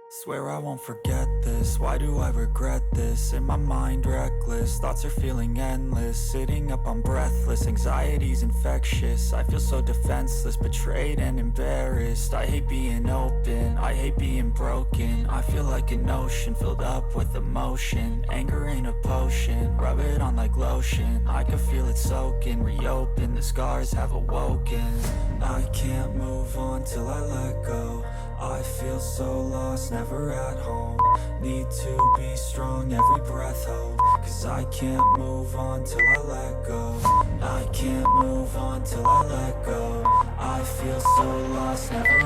Swear I won't forget this, why do I regret this? In my mind reckless, thoughts are feeling endless. Sitting up I'm breathless, anxiety's infectious. I feel so defenseless, betrayed and embarrassed. I hate being open, I hate being broken. I feel like an ocean filled up with emotion. Anger ain't a potion, rub it on like lotion. I can feel it soaking, reopen, the scars have awoken. I can't move on till I let go. I feel so lost, never at home. Need to be strong, every breath hold. Cause I can't move on till I let go. I can't move on till I let go. I feel so lost, never